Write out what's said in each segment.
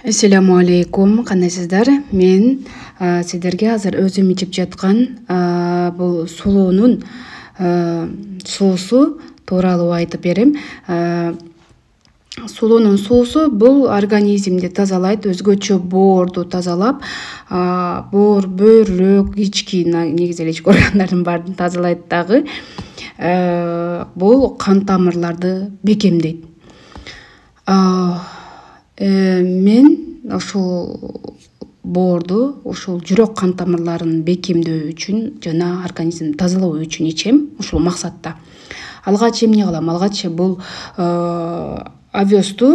Ассаламу алейкум, кандайсыздар? Мен сиздерге азыр өзүм ичип жаткан бул сулуунун суусу тууралуу айтып берем. Сулуунун суусу бул организмди тазалайт, өзгөчө боорду тазалап, боор, бөйрөк, ички, негизи эле ички органдардын баарын тазалайт дагы. Бул кан тамырларды бекемдейт. Мен ушул боорду, ушул жүрөк кан тамырларын бекемдөө үчүн жана организмди тазалоо үчүн ичем, ушул максатта. Алгач эмне кылам? Алгач бул овёсту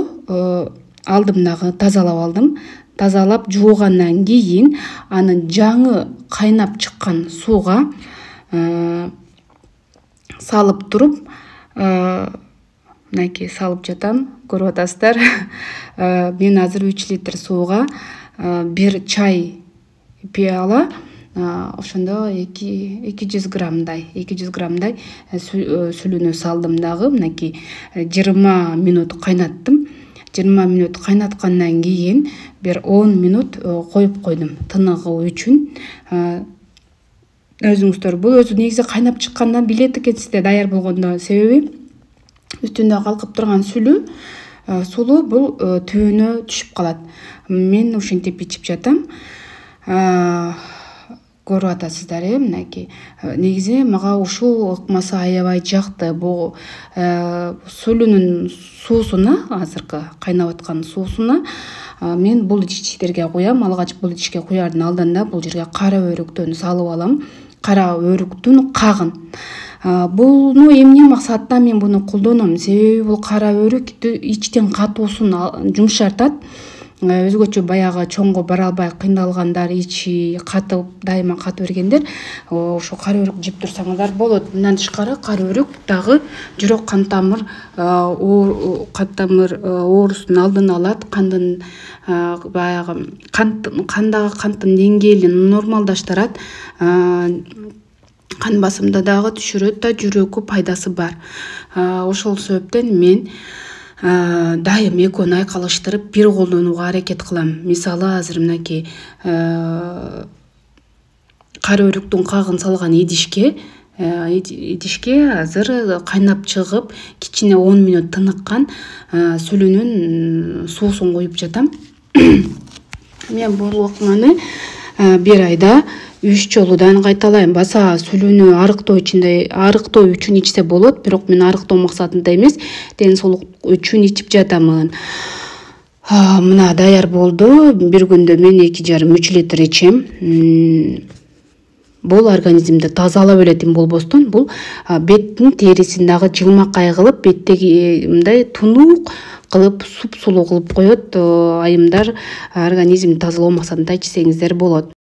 алдымдагы тазалап алдым. Тазалап жуугандан кийин анын жаңы кайнап чыккан сууга салып туруп, мынакей салып жатам, көрүп атасыздар. Мен азыр 3 литр сууга 1 чай пиала, ошондо 200 граммдай сүлүүнү салдым дагы. Мынакей 20 минут кайнаттым. 20 минут кайнаткандан кийин бир 10 минут коюп койдум тыныгуу үчүн. Өзүңүздөр бул өзү негизи кайнап чыккандан билет экенсиздер даяр болгондо, себеби үстүндө калкып турган сулуу бул түбүнө түшүп калат. Мен ушинтип ичип жатам. Көрүп атасыздар, мынакей. Негизи мага ушул ыкмасы аябай жакты. Бул сулуунун суусуна, азыркы кайнап аткан суусуна мен бул идиштерге куям. Алгач бул идишке куярдын алдында бул жерге кара өрүктөн салып алам. Кара өрүктүн кагын. Буну эмне максатта мен буну колдоном? Себеби бул кара өрүк ичтен катуусун жумшартат. Өзгөчө баягы чоңго бара албай кыйналгандар, ичи катып, дайыма катып бергендер, ошо кара өрүк жеп турсаңыздар болот. Мындан тышкары кара өрүк дагы жүрөк кан тамыр оорусунун алдын алат, кандын баягы кандагы канттын деңгээлин нормалдаштырат. Кан басымды дагы түшүрөт да, жүрөккө пайдасы бар. Ошол себептен мен дайым экөөнү айкалыштырып бир колдонууга аракет кылам. Мисалы азыр мынакей кара өрүктүн кагын салган идишке азыр кайнап чыгып, кичине 10 минут тыныккан сүлүүнүн суусун коюп жатам. Мен бул ыкманы бир айда 3 жолудан кайталайм. Баса сүлүүнү арыктоо үчүн ичсе болот, бирок мен арыктоо максатында эмес, ден соолук үчүн ичип жатамын. Мына даяр болду. Бир күндө мен 2,5-3 литр ичем. Бул организмди тазалап беретин болбостон, бул беттин терисин дагы жылмакай кылып, беттеги мындай тунук кылып, суп-сулуу кылып коет. Айымдар организмди тазалоо максатында ичсеңиздер болот.